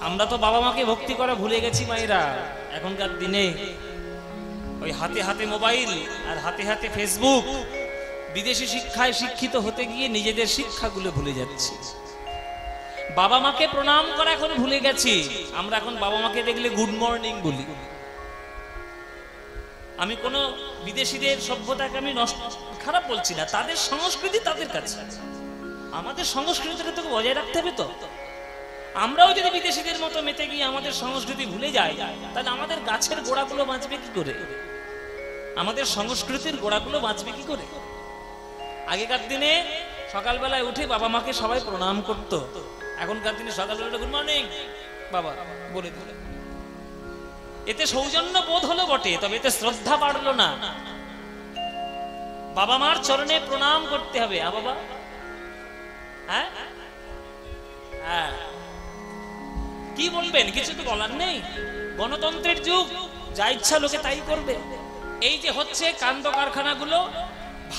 আমরা তো বাবা মাকে ভক্তি করা ভুলে গেছি মায়েরা। এখনকার দিনে ওই হাতে হাতে মোবাইল আর হাতে হাতে ফেসবুক, বিদেশি শিক্ষায় শিক্ষিত হতে গিয়ে নিজেদের শিক্ষাগুলো ভুলে যাচ্ছি। বাবা মাকে প্রণাম করা এখন ভুলে গেছি আমরা। এখন বাবা মাকে দেখলে গুড মর্নিং বলি। আমি কোন বিদেশিদের সভ্যতাকে আমি খারাপ বলছি না, তাদের সংস্কৃতি তাদের কাছে, আমাদের সংস্কৃতিটা তো বজায় রাখতে হবে। তো আমরাও যদি বিদেশিদের মতো মেতে গিয়ে আমাদের সংস্কৃতি ভুলে যাই, তাহলে আমাদের গাছের গোড়াগুলো বাঁচবে কি করে? আমাদের সংস্কৃতির গোড়াগুলো বাঁচবে কি করে? আগেকার দিনে সকালবেলায় উঠে বাবা মাকে সবাই প্রণাম করত। এখনকার দিনে সকালবেলা গুড মর্নিং বাবা বলে দিল। এতে সৌজন্য বোধ হলো বটে, তবে এতে শ্রদ্ধা বাড়লো না। বাবা মার চরণে প্রণাম করতে হবে। বাবা, হ্যাঁ হ্যাঁ, কি বলবেন? কিছু তো বলার নেই। গণতন্ত্রের যুগ, যা ইচ্ছা লোকে তাই করবে। এই যে হচ্ছে কাণ্ড কারখানাগুলো,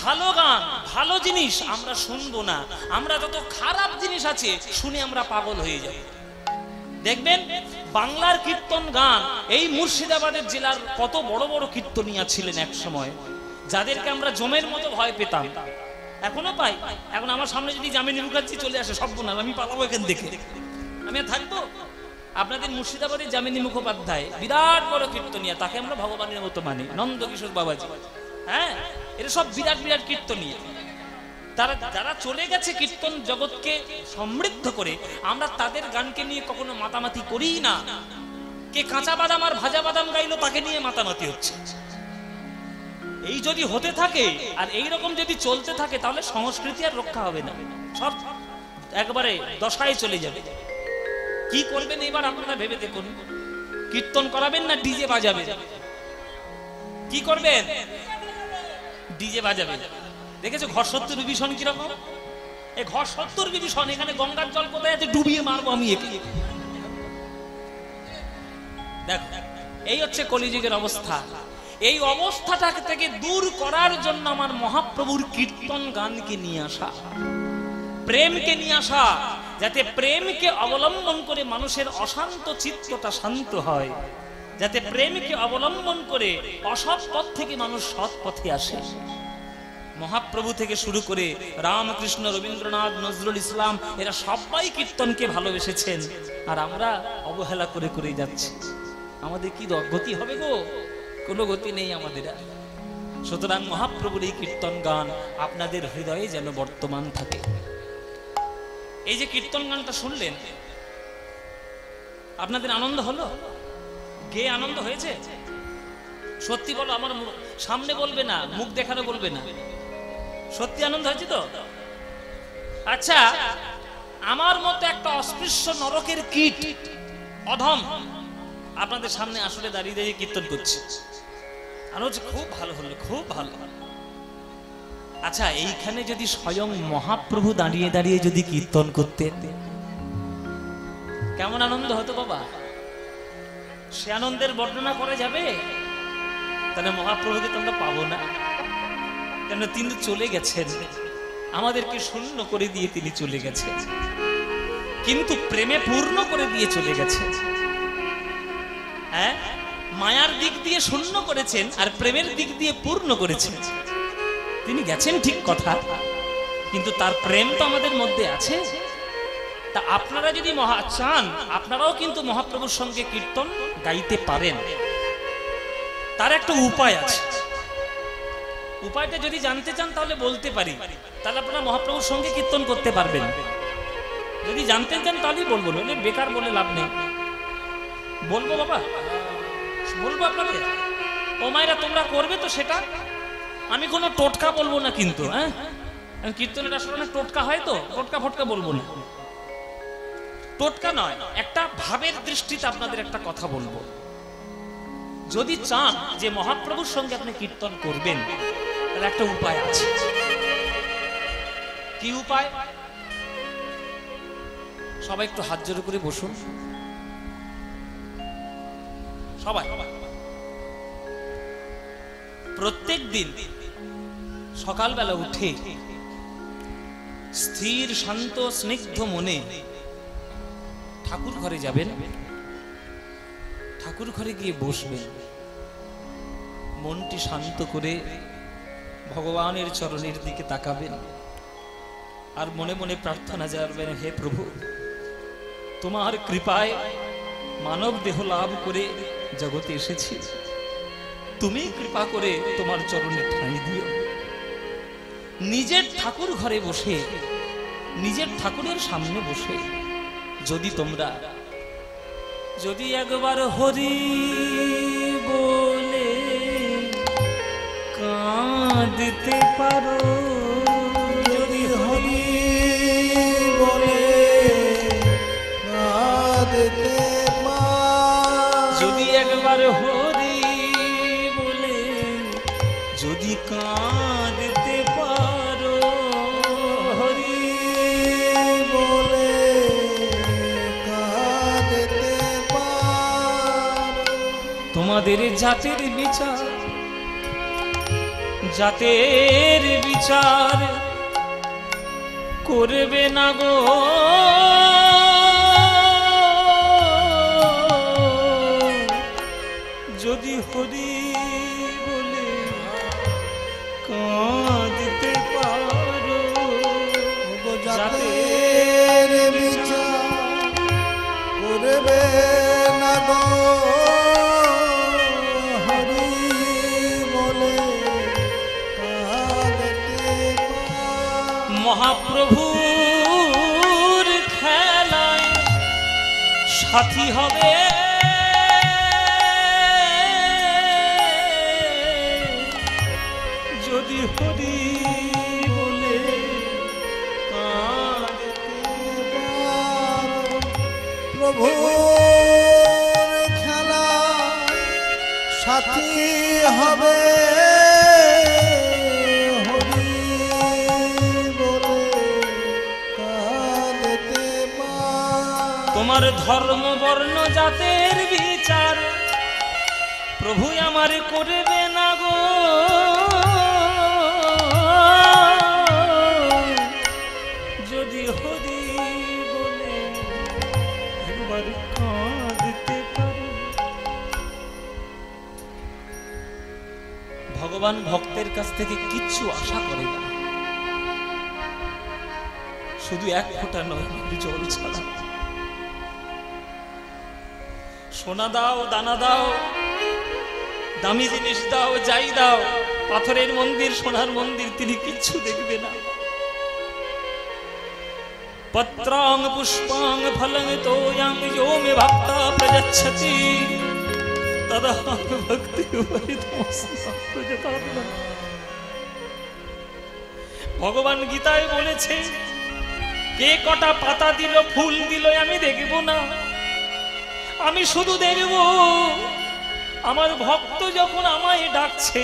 ভালো গান ভালো জিনিস আমরা শুনবো না। আমরা যত খারাপ জিনিস আছে শুনে আমরা পাগল হয়ে যাব। দেখবেন বাংলার কীর্তন গান, এই মুর্শিদাবাদের জেলার কত বড় বড় কীর্তনিয়া ছিলেন এক সময়, যাদেরকে আমরা জমের মতো ভয় পেতাম, এখনো পাই। এখন আমার সামনে যদি যামিনী মুখার্জি চলে আসে, সর্বনাশ, আমি পালাবো এখান থেকে, আমি আর থাকবো? আপনাদের মুর্শিদাবাদের যামিনী মুখোপাধ্যায় বিরাট বড় কীর্তনিয়া, তাকে আমরা ভগবানের মতো মানি, নন্দকিশোর বাবাজি। হ্যাঁ, এরা সব বিরাট বিরাট কীর্তনিয়া। তারা যারা চলে গেছে কীর্তন জগৎকে সমৃদ্ধ করে, আমরা তাদের গানকে নিয়ে কখনো মাতামাতি করি না। কে কাঁচা বাদাম আর ভাজা বাদাম গাইলো, তাকে নিয়ে মাতামাতি হচ্ছে। এই যদি হতে থাকে আর এই রকম যদি চলতে থাকে, তাহলে সংস্কৃতি আর রক্ষা হবে না, সব একবারে দশায় চলে যাবে। কি করবেন এবার আপনারা ভেবে দেখুন। কীর্তন করাবেন না ডিজে বাজাবেন? কি করবেন? ডিজে বাজাবেন। দেখেছো ঘর সত্তর বিভীষণ কিরকম? এই ঘর সত্তর বিভীষণ, এখানে গঙ্গার জল কোথায় আছে, ডুবিয়ে মারবো আমি একে। দেখো, এই হচ্ছে কলিযুগের অবস্থা। এই অবস্থাটা থেকে দূর করার জন্য আমার মহাপ্রভুর কীর্তন গানকে নিয়ে আসা, প্রেমকে নিয়ে আসা, যাতে প্রেমকে অবলম্বন করে মানুষের অশান্ত চিত্তটা শান্ত হয়, যাতে প্রেমকে অবলম্বন করে অসৎ পথ থেকে মানুষ সৎ পথে আসে। মহাপ্রভু থেকে শুরু করে রামকৃষ্ণ, রবীন্দ্রনাথ, নজরুল ইসলাম, এরা সবাই কীর্তনকে ভালোবেসেছেন, আর আমরা অবহেলা করে করে যাচ্ছি। আমাদের কি গতি হবে গো? কোনো গতি নেই আমাদের। সুতরাং মহাপ্রভুর এই কীর্তন গান আপনাদের হৃদয়ে যেন বর্তমান থাকে। এই যে কীর্তন গানটা শুনলেন, আপনাদের আনন্দ হলো? গেয়ে আনন্দ হয়েছে? সত্যি বলো, আমার সামনে বলবে না, মুখ দেখানো বলবে না, সত্যি আনন্দ হয়েছে তো? আচ্ছা, আমার মতো একটা অস্পৃশ্য নরকের কীট, অধম, আপনাদের সামনে আসলে দাঁড়িয়ে দাঁড়িয়ে কীর্তন করছে, আর হচ্ছে খুব ভালো হলো, খুব ভালো। আচ্ছা, এইখানে যদি স্বয়ং মহাপ্রভু দাঁড়িয়ে দাঁড়িয়ে যদি কীর্তন করতেন, কেমন আনন্দ হতো বাবা? সে আনন্দের বর্ণনা করা যাবে? তাহলে মহাপ্রভুকে তোমরা পাবো না, কেন তিনি চলে গেছেন, আমাদেরকে শূন্য করে দিয়ে তিনি চলে গেছেন, কিন্তু প্রেমে পূর্ণ করে দিয়ে চলে গেছেন। হ্যাঁ, মায়ার দিক দিয়ে শূন্য করেছেন আর প্রেমের দিক দিয়ে পূর্ণ করেছেন। তিনি গেছেন ঠিক কথা, কিন্তু তার প্রেম তো আমাদের মধ্যে আছে। তা আপনারা যদি চান, আপনারাও কিন্তু মহাপ্রভুর সঙ্গে কীর্তন গাইতে পারেন। তার একটা উপায় আছে। উপায়টা যদি জানতে চান তাহলে বলতে পারি, তাহলে আপনারা মহাপ্রভুর সঙ্গে কীর্তন করতে পারবেন। যদি জানতে চান তাহলেই বলবো, নইলে বেকার বলে লাভ নেই। বলবো বাবা, বলবো আপনাদের। ও মায়েরা, তোমরা করবে তো সেটা? আমি কোনো টোটকা বলবো না কিন্তু। হ্যাঁ, কীর্তনের আসলে অনেক টোটকা হয়, তো টোটকা ফটকা বলবো না। টোটকা নয়, একটা ভাবের দৃষ্টিতে আপনাদের একটা কথা বলবো। যদি চান যে মহাপ্রভুর সঙ্গে আপনি কীর্তন করবেন, তাহলে একটা উপায় আছে। কি উপায়? সবাই একটু হাত জোড় করে বসুন। সবাই প্রত্যেক দিন সকালবেলা উঠে স্থির শান্ত স্নিগ্ধ মনে ঠাকুর ঘরে যাবেন, ঠাকুর ঘরে গিয়ে বসবেন, মনটি শান্ত করে ভগবানের চরণের দিকে তাকাবেন আর মনে মনে প্রার্থনা জানাবেন, হে প্রভু, তোমার কৃপায় মানব দেহ লাভ করে জগতে এসেছি, তুমি কৃপা করে তোমার চরণে ঠাঁই দিও। নিজের ঠাকুর ঘরে বসে, নিজের ঠাকুরের সামনে বসে যদি একবার হরি বলে কাঁদতে পারো, যদি হরি বলে কাঁদতে পারো, যদি একবার হরি বলে যদি কাঁদতে পারো, হরি বলে কাঁদতে পারো, তোমাদের জাতের বিচার করবে না গো, যদি হরি বলে কাঁদতে পারো। জাতের বিচার করবে না গো, হরি বলে কাঁদতে পারো, মহাপ্রভুর খেলায় সাথী হবে, যদি হরি বলে কাঁদতে পারো, প্রভুর খেলা সাথী হবে, হরি বলে কাঁদতে পারো, তোমার ধর্ম বর্ণ জাতের বিচার প্রভু আমার করবে না গো, যদি হরি বলে একবার কাঁদতে পারো। ভগবান ভক্তের কাছ থেকে কিচ্ছু আশা করে না, শুধু এক ফোঁটা নয় জল ছাড়া। সোনা দাও, দানা দাও, দামি জিনিস দাও, যাই দাও, পাথরের মন্দির, সোনার মন্দির, তিনি কিচ্ছু দেখবে না। পত্রাং পুষ্পাং ফলং তোয়াং যো মে ভক্তা প্রযচ্ছতি তদহং ভক্তি উপরিতমস্মি। ভগবান গীতায় বলেছে, কে কটা পাতা দিল, ফুল দিল, আমি দেখব না, আমি শুধু দেখব আমার ভক্ত যখন আমায় ডাকছে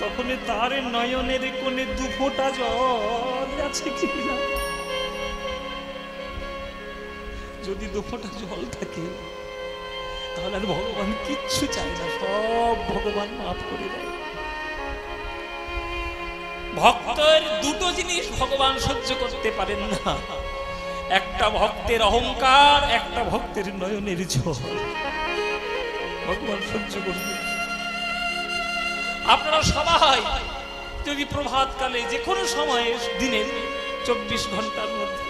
তখন তার নয়নের কোণে দু ফোঁটা জল আছে কিনা। যদি দু ফোঁটা জল থাকে তাহলে আর ভগবান কিচ্ছু চায় না, সব ভগবান মাফ করে দেয়। ভক্তের দুটো জিনিস ভগবান সহ্য করতে পারেন না, একটা ভক্তের অহংকার, একটা ভক্তের নয়নের জল। ভগবান সহ্য করবে। আপনারা সবাই যদি প্রভাতকালে যে কোনো সময়ে দিনের 24 ঘন্টার মধ্যে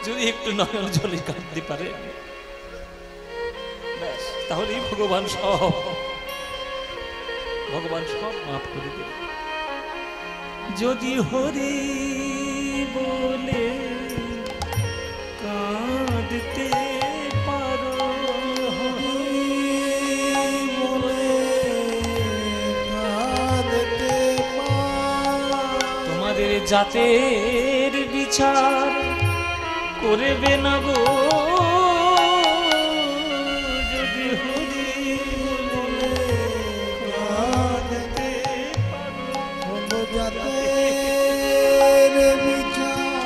যদি একটু নয়ন জলে কাঁদতে পারে, তাহলেই ভগবান সব মাফ করে দেবে। যদি হরি বলে কাঁদতে পারো, হরি বলে কাঁদতে পারো, তোমাদের জাতের বিচার করবে না গো, যদি হরি বলে কাঁদতে পারো, জাতের বিচার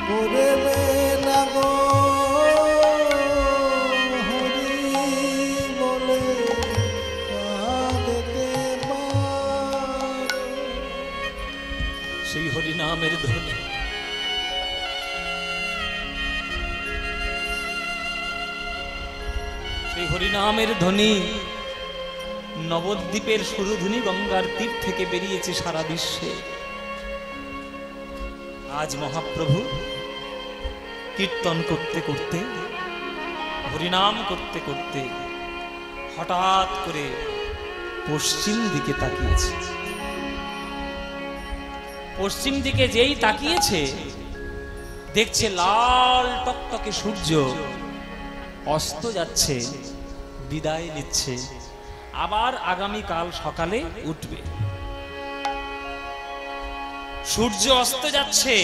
করবে না গো, হরি বলে কাঁদতে পারো, সেই হরি নামের ধ্বনি এই হরিনামের ধ্বনি নবদ্বীপের সুরধ্বনি গঙ্গার তীর থেকে বেরিয়েছে সারা বিশ্বে। আজ মহাপ্রভু কীর্তন করতে করতে, হরিনাম করতে করতে হঠাৎ করে পশ্চিম দিকে তাকিয়েছে। পশ্চিম দিকে যেই তাকিয়েছে, দেখছে লাল টকটকে সূর্য অস্ত যাচ্ছে, বিদায় নিচ্ছে, আবার আগামীকাল সকালে উঠবে। সূর্য অস্ত যাচ্ছে,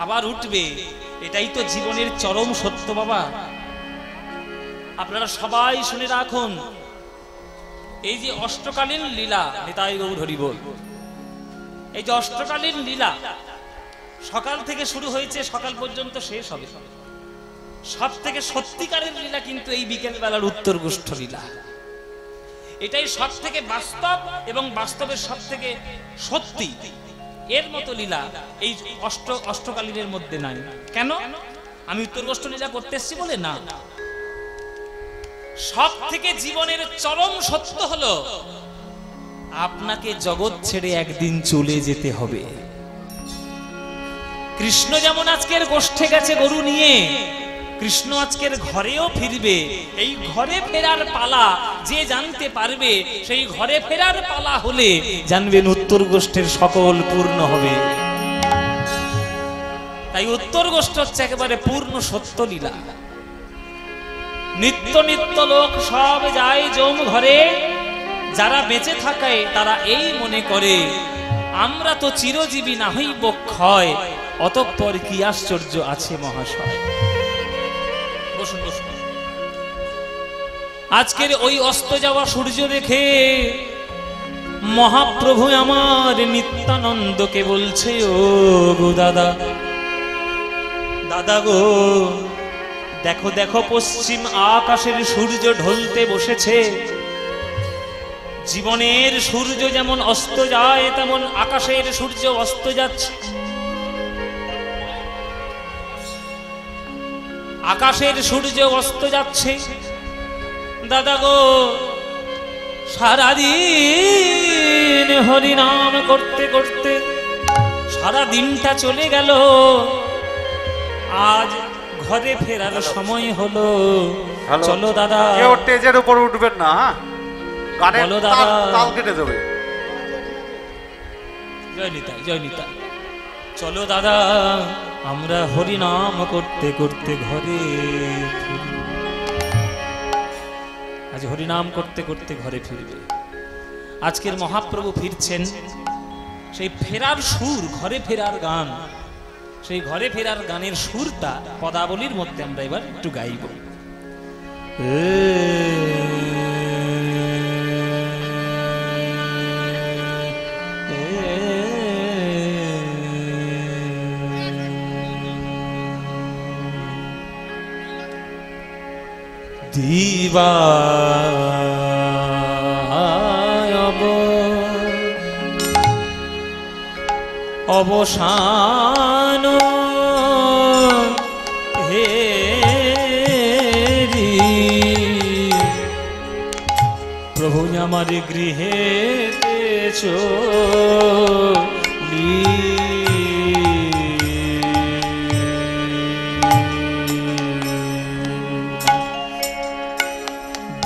আবার উঠবে, এটাই তো জীবনের চরম সত্য বাবা। আপনারা সবাই শুনে রাখুন, এই যে অষ্টকালীন লীলা, নিতাই গৌর হরি বল, এই যে অষ্টকালীন লীলা সকাল থেকে শুরু হয়েছে, সকাল পর্যন্ত শেষ হবে। সব থেকে সত্যিকারের লীলা কিন্তু এই বিকেল বেলার উত্তর গোষ্ঠ লীলা। এটাই সব থেকে বাস্তব এবং বাস্তবের সব থেকে সত্যি। এর মতো লীলা এই অষ্টকালীনের মধ্যে নাই। কেন? আমি উত্তর গোষ্ঠ লীলা করতে এসেছি বলে না, সব থেকে জীবনের চরম সত্য হলো আপনাকে জগৎ ছেড়ে একদিন চলে যেতে হবে। কৃষ্ণ যেমন আজকের গোষ্ঠে গেছে গরু নিয়ে, কৃষ্ণ আজকের ঘরেও ফিরবে। এই ঘরে ফেরার পালা যে জানতে পারবে, সেই ঘরে ফেরার পালা হলে জানবেন উত্তর গোষ্ঠের সকল পূর্ণ হবে। তাই উত্তর গোষ্ঠ হচ্ছে একেবারে পূর্ণ সত্য লীলা। নিত্য নিত্য লোক সব যায় জম ঘরে, যারা বেঁচে থাকে তারা এই মনে করে আমরা তো চিরজীবী না হইব ক্ষয়, অতঃপর কি আশ্চর্য আছে মহাশয়। বসুন বসুন। আজকের ওই অস্ত যাওয়া সূর্য দেখে মহাপ্রভু আমার নিত্যানন্দকে বলছে, ও গো দাদা, দাদা গো, দেখো দেখো পশ্চিম আকাশের সূর্য ঢলতে বসেছে। জীবনের সূর্য যেমন অস্ত যায়, তেমন আকাশের সূর্য অস্ত যাচ্ছে। আকাশের সূর্য অস্ত যাচ্ছে। দাদা গো, সারাদিন হরিনাম করতে করতে সারা দিনটা চলে গেল, আজ ঘরে ফেরার সময় হলো। চলো দাদা, কেউ স্টেজের উপর উঠবেন না, গানের তাল কেটে যাবে। জয় নিতাই, জয় নিতাই। চলো দাদা, আমরা হরিনাম করতে করতে ঘরে ফিরি। আজ হরিনাম করতে করতে ঘরে ফিরবে। আজকের মহাপ্রভু ফিরছেন, সেই ফেরার সুর, ঘরে ফেরার গান, সেই ঘরে ফেরার গানের সুরটা পদাবলীর মধ্যে আমরা এবার একটু গাইব। দিবা অবসান হে প্রভু আমার গৃহে চলি।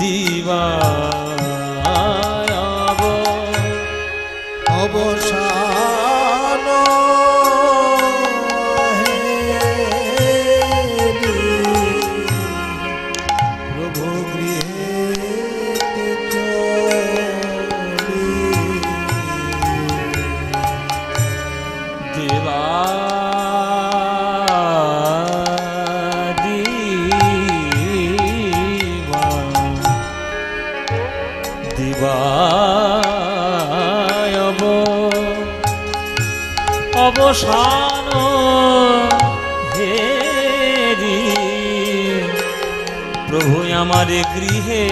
দিবা অবসান প্রভু গৃহে চলি। দেবা অবসান হেরি প্রভু আমার গৃহে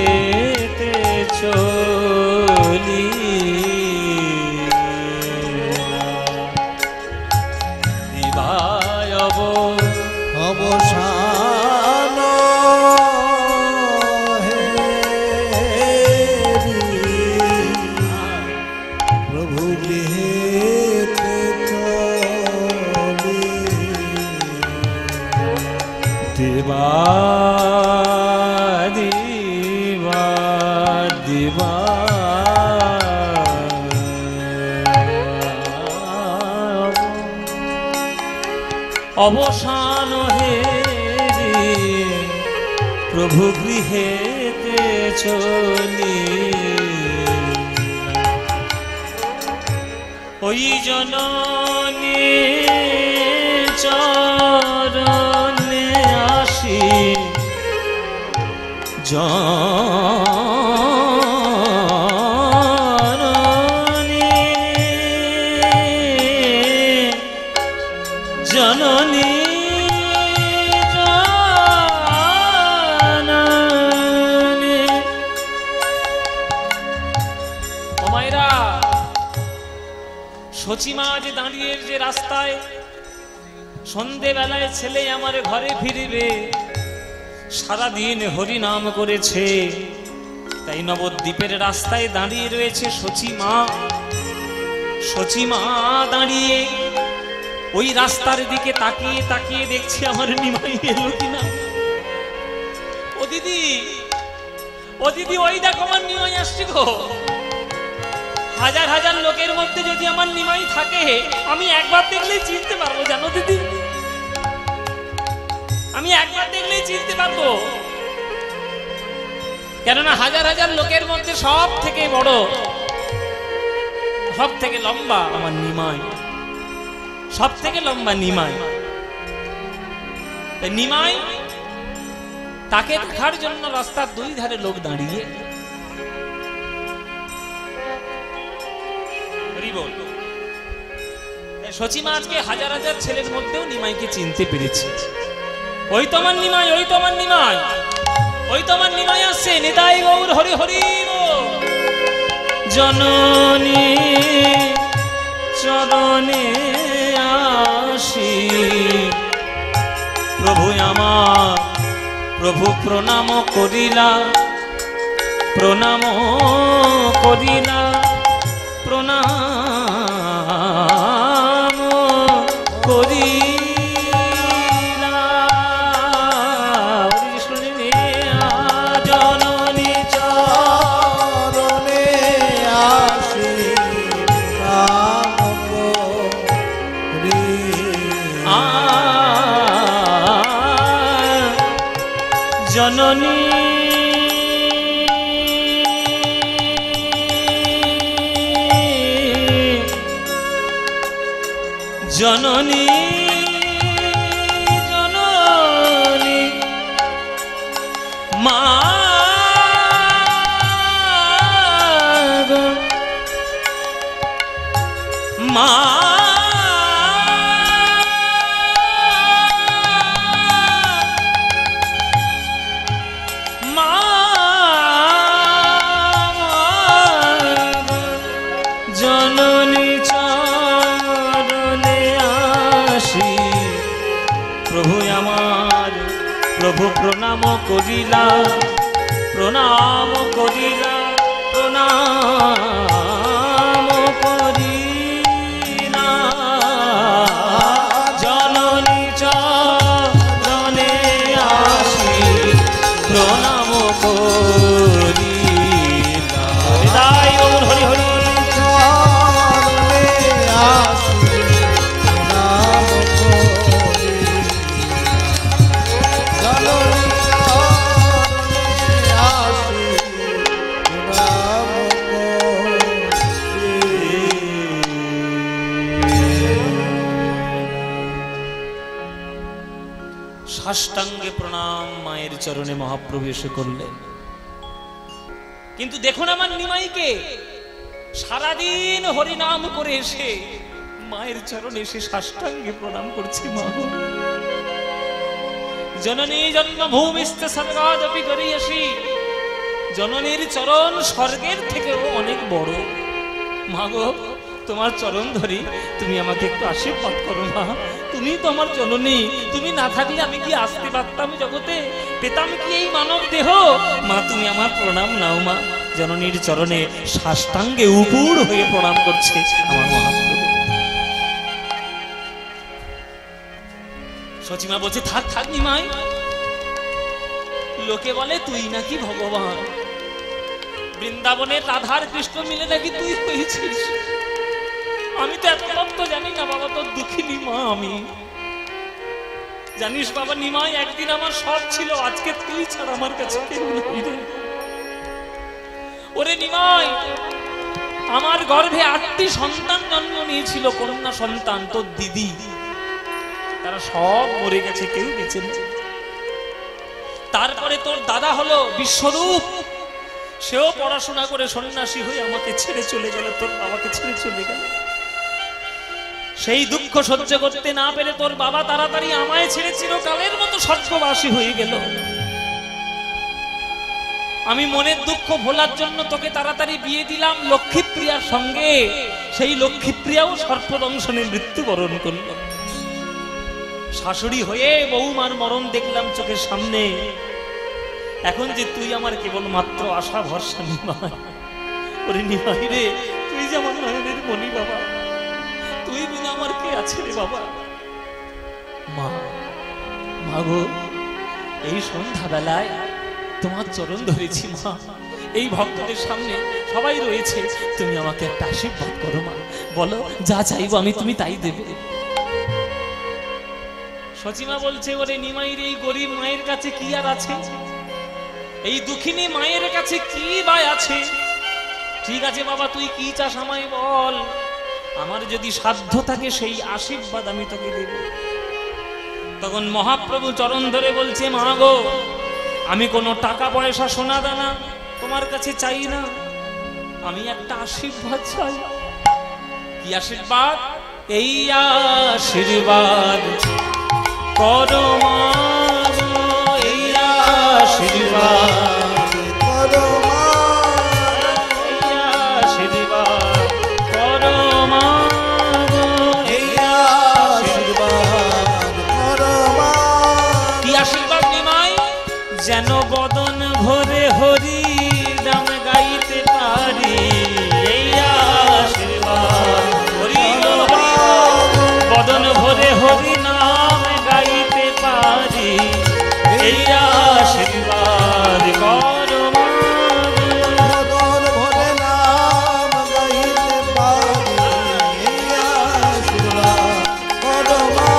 চলি। দিবায় অবসান হে দিবা দিবা অবসান হে প্রভু গৃহেতে চলি ওই জননী চরণে আসি জননী জননী সচিমা যে দাঁড়িয়ে যে রাস্তায় সন্ধেবেলায় ছেলে আমার ঘরে ফিরিবে সারাদিন হরি নাম করেছে তাই নবদ্বীপের রাস্তায় দাঁড়িয়ে রয়েছে সচিমা সচিমা দাঁড়িয়ে ওই রাস্তার দিকে তাকিয়ে তাকিয়ে দেখছে আমার নিমাই এলো কিনা ও দিদি ওই দেখো আমার নিমাই আসছে গো হাজার হাজার লোকের মধ্যে যদি আমার নিমাই থাকে আমি একবার দেখলেই চিনতে পারবো জানো দিদি আমি একবার দেখলেই চিনতে পারবো কেননা হাজার হাজার লোকের মধ্যে সব থেকে বড় সব থেকে লম্বা আমার নিমাই সব থেকে লম্বা নিমাই নিমাই তাকে দেখার জন্য রাস্তার দুই ধারে লোক দাঁড়িয়ে সচিমা আজকে হাজার হাজার ছেলের মধ্যেও নিমাইকে চিনতে পেরেছে ওই তো আমার নিমাই ওই তো আমার নিমাই ওই তো আমার নিমাই আসছে নিতাই গৌর হরি হরি জননী চরণে আসি প্রভু আমার প্রভু প্রণাম করিলা প্রণাম করিলা প্রণাম করিলা জননী চরণে আসি নাম করি জননী জননী জননী মা মা জননী চরণে আসি প্রভু আমার প্রভু প্রণাম করিলা প্রণাম করিলা প্রণাম করিলা জননী চরণে আসি প্রণাম করিলা হৃদয় গৌর হরি হরি চরণে আসি নাম করি জননী চরণে আসি নাম সাষ্টাঙ্গে প্রণাম মায়ের চরণে মহাপ্রভু এসে করলেন কিন্তু দেখুন আমার নিমাইকে সারাদিন হরিনাম করে এসে মায়ের চরণে এসে সাষ্টাঙ্গে প্রণাম করছে মা জননী জন্মভূমিস্থ স্বর্গাদপি করিয়াসি জননীর চরণ স্বর্গের থেকেও অনেক বড় মা গো তোমার চরণ ধরি তুমি আমাকে একটু আশীর্বাদ করো মা তুমি তো আমার জননী তুমি না থাকলে আমি কি আসতে পারতাম জগতে পেতাম কি এই মানব দেহ মা তুমি আমার প্রণাম নাও মা জননীর চরণে সাষ্টাঙ্গে উপুড় হয়ে প্রণাম করছে আমার মহাপ্রভু সচিমা বলছে থাক থাক নিমাই লোকে বলে তুই নাকি ভগবান, বৃন্দাবনের রাধার কৃষ্ণ মিলে নাকি তুই হয়েছিস। আমি তো এত তত্ত্ব জানি না বাবা, তোর দুঃখিনী মা আমি। জানিস বাবা নিমাই, একদিন আমার সব ছিল, আজকে তুই ছাড়া আমার কাছে কেউ নেই রে। ওরে নিমাই, আমার গর্ভে 8টি সন্তান জন্ম নিয়েছিল, কন্যা সন্তান, তোর দিদি, তারা সব মরে গেছে, কেউ বেঁচে নেই। তারপরে তোর দাদা হলো বিশ্বরূপ, সেও পড়াশোনা করে সন্ন্যাসী হয়ে আমাকে ছেড়ে চলে গেল, তোর বাবাকে ছেড়ে চলে গেল। সেই দুঃখ সহ্য করতে না পেরে তোর বাবা তাড়াতাড়ি আমায় ছেড়ে চিরকালের মতো স্বর্গবাসী হয়ে গেল। আমি মনের দুঃখ ভোলার জন্য তোকে তাড়াতাড়ি বিয়ে দিলাম লক্ষ্মীপ্রিয়ার সঙ্গে। সেই লক্ষ্মীপ্রিয়াও সর্পদংশনে মৃত্যুবরণ করল। শাশুড়ি হয়ে বৌমার মরণ দেখলাম চোখের সামনে। এখন যে তুই আমার কেবল মাত্র আশা ভরসা নিমাই। ওরে নিমাই রে, তুই যে আমার নয়নের মনি বাবা, তুই বিনা আমার কে আছে রে বাবা। মা, মা গো, এই সন্ধ্যা বেলায় তোমার চরণ ধরেছি মা। এই ভক্তদের সামনে সবাই রয়েছে, তুমি আমাকে একটা আশীর্বাদ করো মা। বলো যা চাইবো আমি, তুমি তাই দেবে। সচিমা বলছে, ওরে নিমাইর এই গরিব মায়ের কাছে কি আর আছে, এই দুঃখিনী মায়ের কাছে কি বা আছে। ঠিক আছে বাবা, তুই কি চাস আমায় বল, আমার যদি সাধ্য থাকে সেই আশীর্বাদ আমি তোকে দেব। তখন মহাপ্রভু চরণ ধরে বলছে, মা গো, আমি কোনো টাকা পয়সা সোনা দানা তোমার কাছে চাই না, আমি একটা আশীর্বাদ চাই। কি আশীর্বাদ? এই আশীর্বাদ করো মা গো, এই আশীর্বাদ করো মা, এই আশীর্বাদ করো মা গো, এই আশীর্বাদ করো মা। কি আশীর্বাদ নিমাই? যেন বদন ভরে হরি নাম গাইতে পারি, এই আশীর্বাদ হরি গো হরি গো, বদন ভরে হরি নাম গাইতে পারি, এই আশীর্বাদ করো মা গো। বদন ভরে নাম গাইতে পারি, এই আশীর্বাদ করো মা।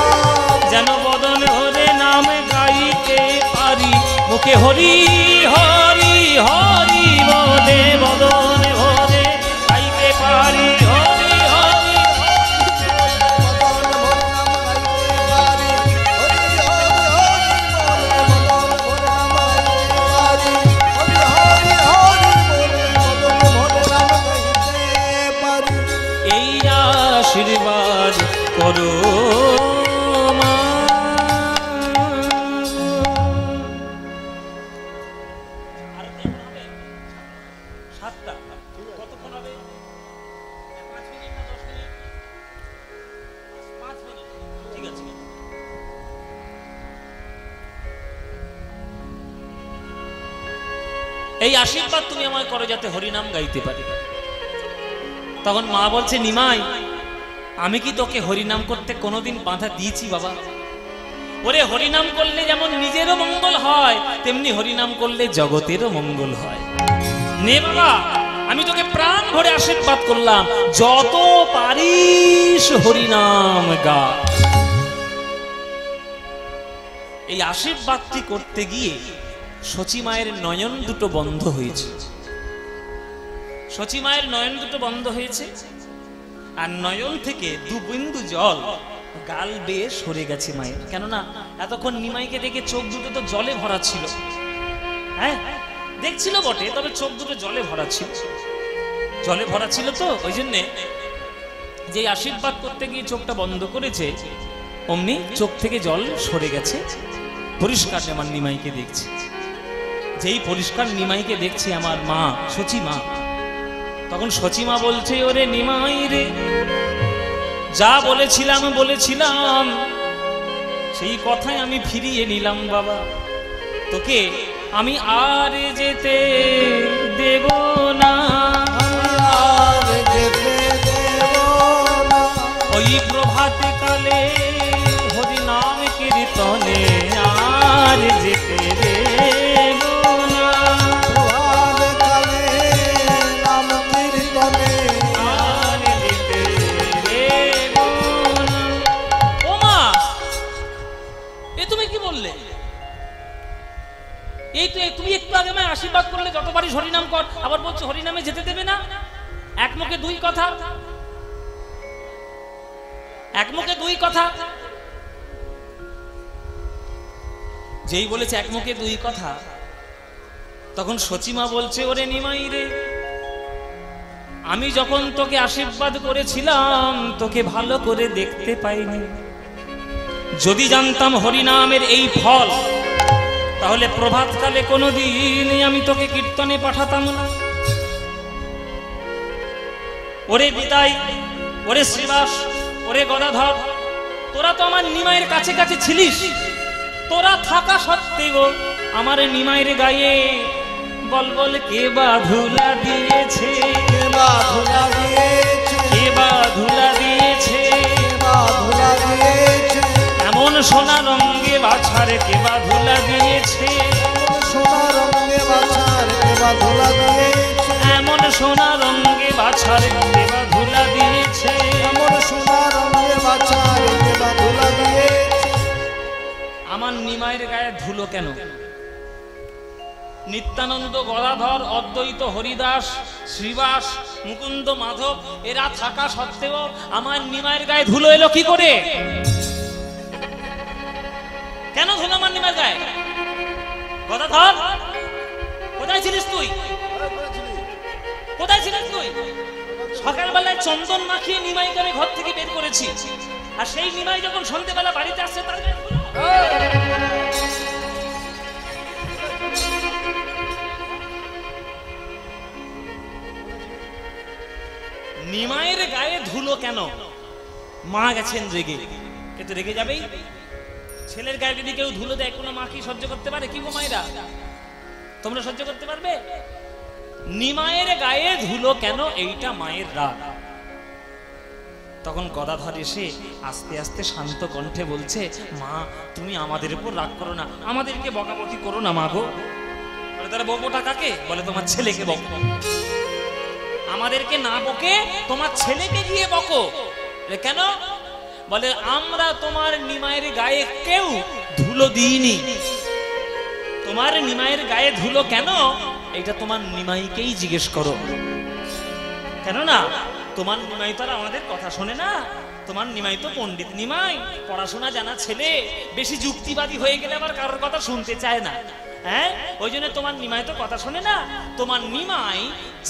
যেন বদন ভরে নাম গাইতে পারি, মুখে হরি হরি হরি বলে বদন ভরে গাইতে পারি, হরি হরি। বদন ভরে নাম গাইতে পারি, হরি হরি হরি বলে বদন ভরে নাম গাইতে পারি, হরি হরি হরি বলে বদন ভরে নাম গাইতে পারি। এই আশীর্বাদ করো মা। সাতটা কতক্ষণ হবে? 5 মিনিট না 10 মিনিট? 5 মিনিট, ঠিক আছে। এই আশীর্বাদ তুমি আমায় করো যাতে হরিনাম গাইতে পারি। তখন মা বলছে, নিমাই, আমি কি তোকে হরিনাম করতে কোনোদিন বাধা দিয়েছি বাবা? ওরে হরিনাম করলে যেমন নিজেরও মঙ্গল হয়, তেমনি হরিনাম করলে জগতেরও মঙ্গল হয়। নে বাবা, আমি তোকে প্রাণ ভরে আশীর্বাদ করলাম, যত পারিস হরিনাম গা। এই আশীর্বাদটি করতে গিয়ে সচিমায়ের নয়ন দুটো বন্ধ হয়েছে। সচিমায়ের নয়ন দুটো বন্ধ হয়েছে, আর নয়ন থেকে 2 বিন্দু জল গাল বেয়ে সরে গেছে মায়ের। কেননা এতক্ষণ নিমাইকে দেখে চোখ দুটো তো জলে ভরা ছিল। হ্যাঁ, দেখছিল বটে, তবে চোখ দুটো জলে ভরা ছিল। জলে ভরা ছিল তো ওই জন্যে যে আশীর্বাদ করতে গিয়ে চোখটা বন্ধ করেছে, অমনি চোখ থেকে জল সরে গেছে। পরিষ্কার আমার নিমাইকে দেখছে। যেই পরিষ্কার নিমাইকে দেখছে আমার মা সচিমা, তখন সচিমা বলছে, ওরে নিমাই রে, যা বলেছিলাম সেই কথাই আমি ফিরিয়ে নিলাম বাবা। তোকে আমি আর যেতে দেব না, আর যেতে দেব না। ওই প্রভাতে কালে হরি নাম কীর্তনে আর যেতে দেব এই তো তুমি একটু আগে আমায় আশীর্বাদ করলে যতবারই হরিনাম কর, আবার বলছো হরিনামে যেতে দেবে না। এক মুখে দুই কথা, এক মুখে দুই কথা। যেই বলেছে এক মুখে দুই কথা, তখন সচিমা বলছে, ওরে নিমাই রে, আমি যখন তোকে আশীর্বাদ করেছিলাম তোকে ভালো করে দেখতে পাইনি। যদি জানতাম হরিনামের এই ফল, তাহলে প্রভাতকালে কোনোদিন আমি তোকে কীর্তনে পাঠাতাম না। ওরে বিদায়, ওরে শ্রীবাস, ওরে গদাধর, তোরা তো আমার নিমাইয়ের কাছে কাছে ছিলিস। তোরা থাকা সত্ত্বেও আমার নিমাইয়ের গায়ে বল বল কে বা ধুলা দিয়েছে, কে বা ধুলা দিয়েছে, কে বা ধুলা দিয়েছে, কে বা ধুলা দিয়েছে, এমন সোনা রঙে বাছার কে বা ধুলা দিয়েছে, সোনা রঙে বাছার কে বা ধুলা দিয়েছে, এমন সোনা রঙে বাছার কে বা ধুলা দিয়েছে, এমন সোনা রঙে বাছার কে বা ধুলা দিয়েছে। আমার নিমাইয়ের গায়ে ধুলো কেন? নিত্যানন্দ, গদাধর, অদ্বৈত, হরিদাস, শ্রীবাস, মুকুন্দ, মাধব এরা থাকা সত্ত্বেও আমার নিমাইয়ের গায়ে ধুলো এলো কি করে? কেন ধুলো আমার নিমাইয়ের গায়ে? গদাধর, কোথায় ছিলিস তুই? কোথায় ছিলিস তুই? সকালবেলায় চন্দন মাখিয়ে নিমাইকে আমি ঘর থেকে বের করেছি, আর সেই নিমাই যখন সন্ধ্যেবেলা বাড়িতে আসছে তার গায়ে ধুলো। নিমাইয়ের গায়ে ধুলো কেন? মা গেছেন রেগে, কিন্তু রেগে যাবেই। ছেলের গায়ে যদি কেউ ধুলো দেয়, কোনো মা কি সহ্য করতে পারে? কি গো মায়েরা, তোমরা সহ্য করতে পারবে? নিমাইয়ের গায়ে ধুলো কেন, এইটা মায়ের রাগ। তখন গদাধর এসে আস্তে আস্তে শান্ত কণ্ঠে বলছে, মা তুমি আমাদের উপর রাগ করো না, আমাদেরকে বকাবকি করো না মা গো। বলে তারা বকবোটা কাকে? বলে তোমার ছেলেকে বকবো। আমাদেরকে না বকে তোমার ছেলেকে গিয়ে বকো। কেন? বলে আমরা তোমার নিমাইয়ের গায়ে কেউ ধুলো দিইনি। তোমার নিমাইয়ের গায়ে ধুলো কেন, এটা তোমার নিমাইকেই জিজ্ঞেস করো। কেন না তোমার নিমাই তো আমাদের কথা শোনে না। তোমার নিমাই তো পণ্ডিত নিমাই, পড়াশোনা জানা ছেলে, বেশি যুক্তিবাদী হয়ে গেলে আবার কারোর কথা শুনতে চায় না। হ্যাঁ, ওই জন্য তোমার নিমাই তো কথা শোনে না। তোমার নিমাই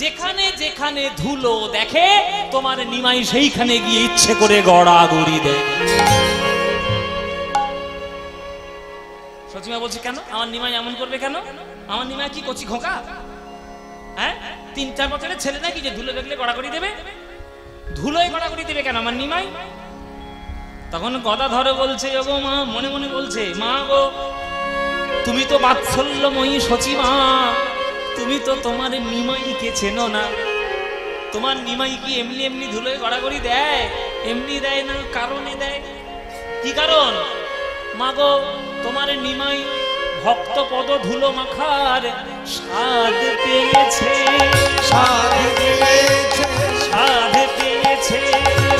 যেখানে যেখানে ধুলো দেখে, তোমার নিমাই সেইখানে গিয়ে ইচ্ছে করে গড়াগড়ি দেয়। সচিমা বলছে, কেন আমার নিমাই এমন করবে? কেন আমার নিমাই কি কচি খোকা? হ্যাঁ, 3-4 বছরের ছেলে নাকি যে ধুলো দেখলে গড়াগড়ি দেবে? ধুলোয় গড়াগড়ি দেবে কেন আমার নিমাই? তখন গদাধর বলছে, ওগো মা, মনে মনে বলছে, মা গো তুমি তো বাৎসল্যময়ী সচিমা, তুমি তো তোমার নিমাইকে চেনো না। তোমার নিমাই কি এমনি এমনি ধুলোয় গড়াগড়ি দেয়? এমনি দেয় না, কারণে দেয়। কি কারণ? মা গো তোমার নিমাই ভক্ত পদ ধুলো মাখার স্বাদ পেয়েছে, স্বাদ পেয়েছে, স্বাদ পেয়েছে,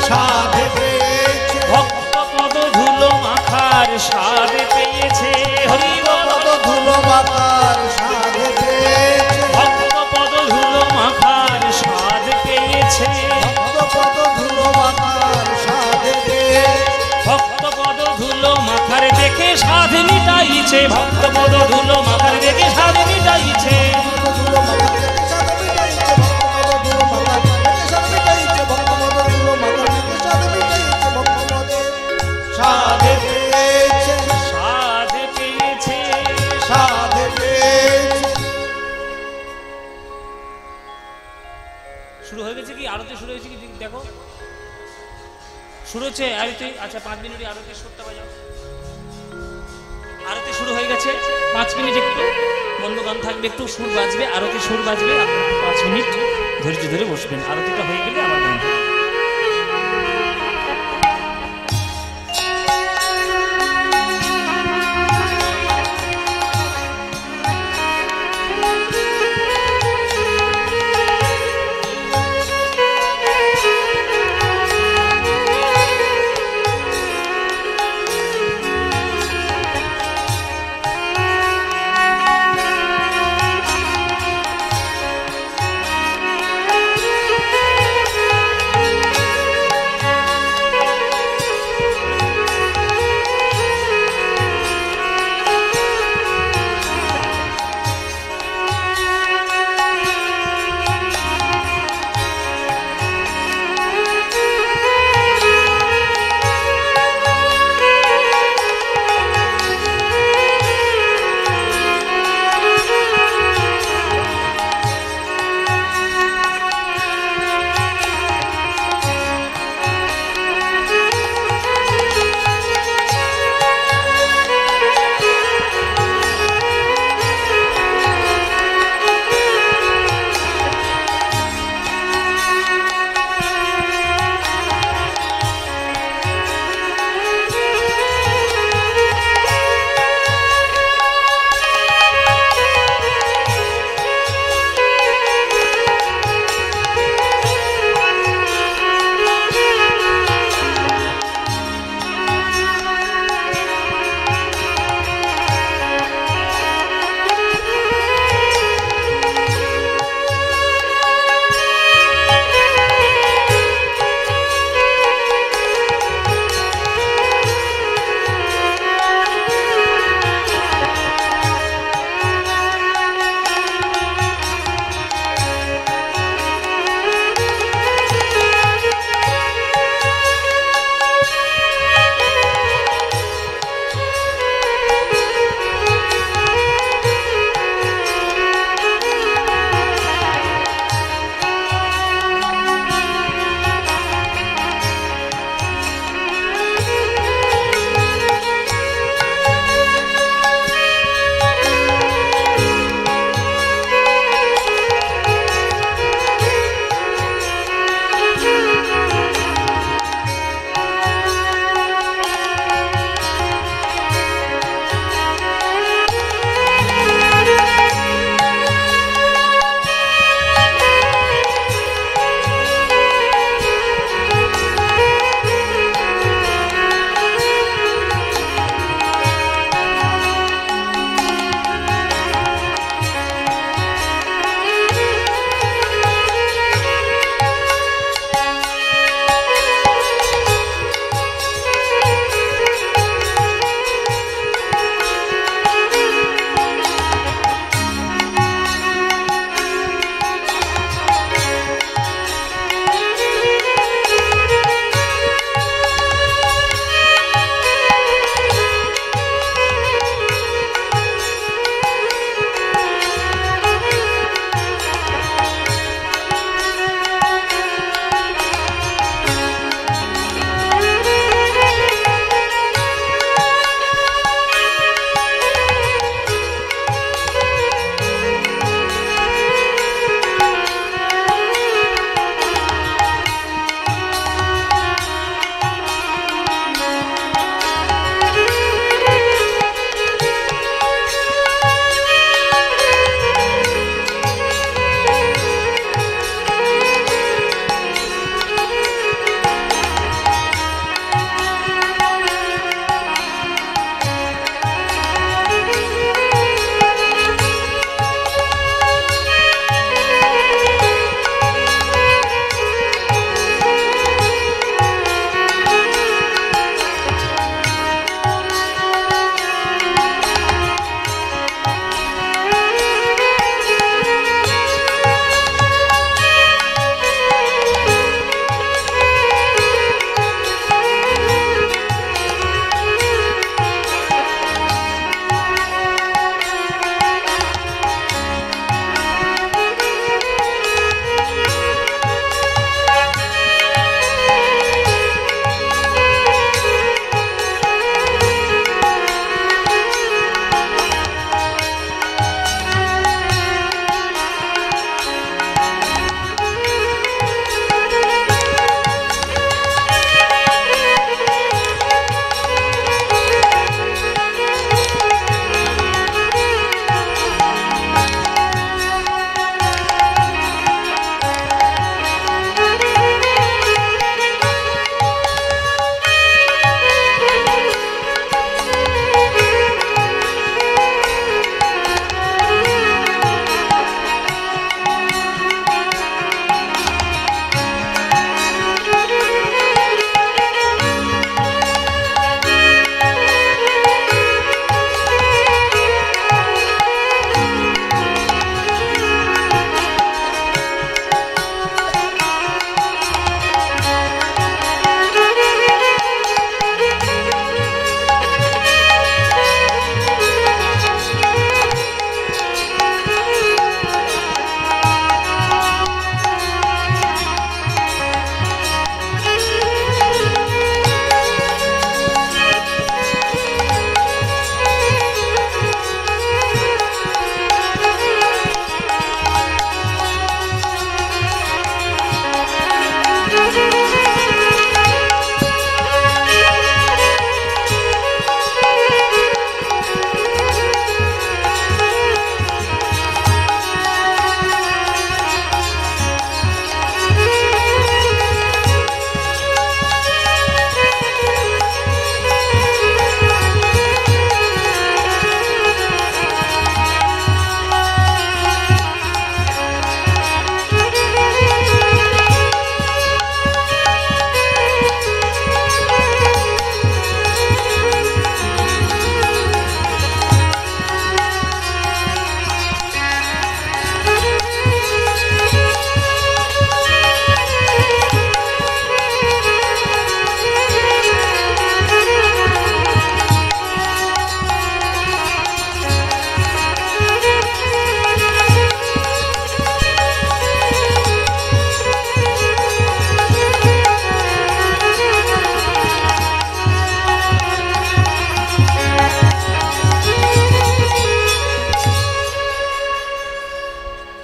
স্বাদ পেয়েছে, ভক্ত পদ ধুলো মাখার স্বাদ পেয়েছে। হরি বল, পদ ধুলো মাখার স্বাদ পেয়েছে, ভক্ত পদ ধুলো মাখার স্বাদ পেয়েছে, পদ ধুলো মাখার স্বাদ পেয়েছে, ভক্ত পদ ধুলো মাখার দেখে স্বাদ মিটাইছে, ভক্ত পদ ধুলো মাখার দেখে স্বাদ মিটাইছে। পদ ধুলো মাখার দেখে স্বাদ মিটাইছে, পদ ধুলো মাখার দেখে স্বাদ মিটাইছে, পদ ধুলো মাখার দেখে স্বাদ মিটাইছে, ভক্তপদের স্বাদ পেয়েছে, স্বাদ পেয়েছে, স্বাদ পেয়েছে। শুরু হয়ে গেছে কি? আরতি শুরু হয়েছে কি দেখো? শুরু হচ্ছে আরতি। আচ্ছা 5 মিনিটে আরতি সুরটা বাজাও। আরতি শুরু হয়ে গেছে, 5 মিনিট একটু বন্ধুগণ থাকবে, একটু সুর বাজবে, আরতি সুর বাজবে, 5 মিনিট ধৈর্য ধরে বসবেন। আরতিটা হয়ে গেলে আবার গান হবে।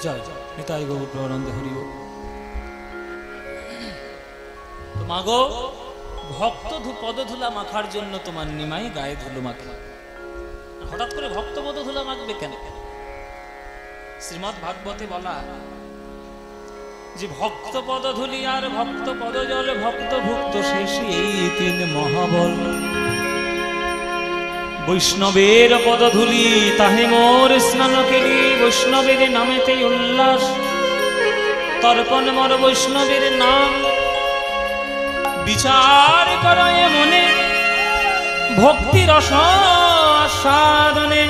জয় জয় নিতাই গৌর প্রেমানন্দে হরি বল। তো মাগো, ভক্ত পদধুলা মাখার জন্য তোমার নিমাই গায়ে ধুলো মাখে। হঠাৎ করে ভক্ত পদধুলা মাখবে কেন? শ্রীমদ্ ভাগবতে বলা যে ভক্ত পদধূলি আর ভক্ত পদজল ভক্ত ভুক্ত শেষী এই তিন মহাবল। বৈষ্ণবের পদধূলি তাহে মোর স্নান কেলি, বৈষ্ণবের নামেতে উল্লাস তর্পণ মর বৈষ্ণবের নাম। বিচার করয়ে মনে ভক্তি রস আস্বাদনে,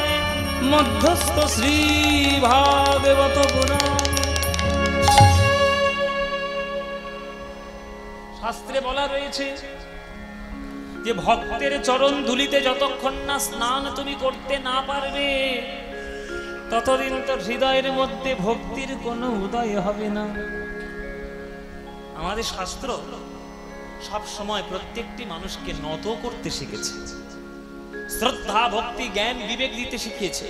মধ্যস্থ শ্রী ভাগবত পুরাণ। শাস্ত্রে বলা রয়েছে যে ভক্তের চরণ ধুলিতে যতক্ষণ না স্নান তুমি করতে না পারবে, ততদিন তোর হৃদয়ের মধ্যে ভক্তির কোনো উদয় হবে না। আমাদের শাস্ত্র সব সময় প্রত্যেকটি মানুষকে নত করতে শিখেছে, শ্রদ্ধা ভক্তি জ্ঞান বিবেক দিতে শিখিয়েছে।